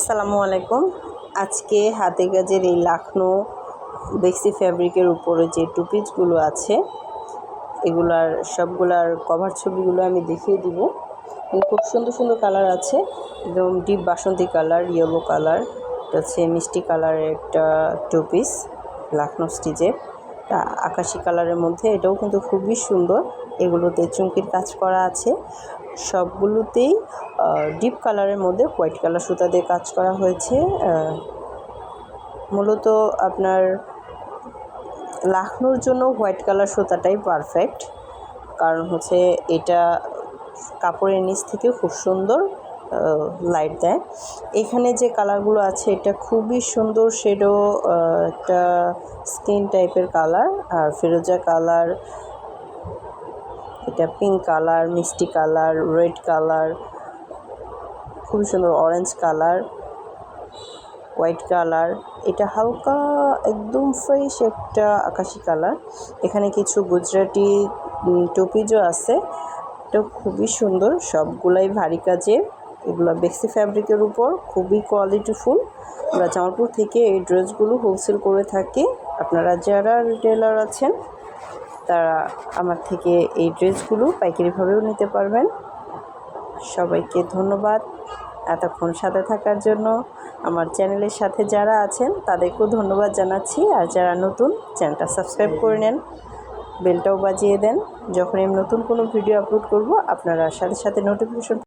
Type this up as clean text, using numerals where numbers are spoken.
আসসালামু আলাইকুম। আজকে হাতে কাজের এই লাখনো বেক্সি ফ্যাব্রিকের উপরে যে টুপিসগুলো আছে এগুলার সবগুলার কভার ছবিগুলো আমি দেখিয়ে দিব। খুব সুন্দর সুন্দর কালার আছে, একদম ডিপ বাসন্তী কালার, ইয়েলো কালার, এটা হচ্ছে মিষ্টি কালারের একটা টুপিস লাখনো স্টিচের, আকাশি কালারের মধ্যে, এটাও কিন্তু খুবই সুন্দর। এগুলোতে চুমকির কাজ করা আছে, সবগুলোতেই ডিপ কালারের মধ্যে হোয়াইট কালার সুতা দিয়ে কাজ করা হয়েছে। মূলত আপনার লাখনোর জন্য হোয়াইট কালার সুতাটাই পারফেক্ট, কারণ হচ্ছে এটা কাপড়ের নিচ থেকে খুব সুন্দর লাইট দেয়। এখানে যে কালারগুলো আছে এটা খুবই সুন্দর শেডো, একটা স্কিন টাইপের কালার, আর ফিরোজা কালার, এটা পিঙ্ক কালার, মিষ্টি কালার, রেড কালার, খুবই সুন্দর অরেঞ্জ কালার, হোয়াইট কালার, এটা হালকা একদম ফ্রেশ একটা আকাশি কালার। এখানে কিছু গুজরাটি টুপিজও আছে, এটা খুবই সুন্দর, সবগুলাই ভারী কাজের। এগুলো বেক্সি ফ্যাব্রিকের উপর, খুবই কোয়ালিটিফুল। আমরা জামালপুর থেকে এই ড্রেসগুলো হোলসেল করে থাকি। আপনারা যারা রিটেলার আছেন তারা আমার থেকে এই ড্রেসগুলো পাইকারিভাবেও নিতে পারবেন। সবাইকে ধন্যবাদ এতক্ষণ সাথে থাকার জন্য। আমার চ্যানেলের সাথে যারা আছেন তাদেরকেও ধন্যবাদ জানাচ্ছি, আর যারা নতুন চ্যানেলটা সাবস্ক্রাইব করে নেন, বেলটাও বাজিয়ে দেন। যখন আমি নতুন কোনো ভিডিও আপলোড করব আপনারা সাথে সাথে নোটিফিকেশন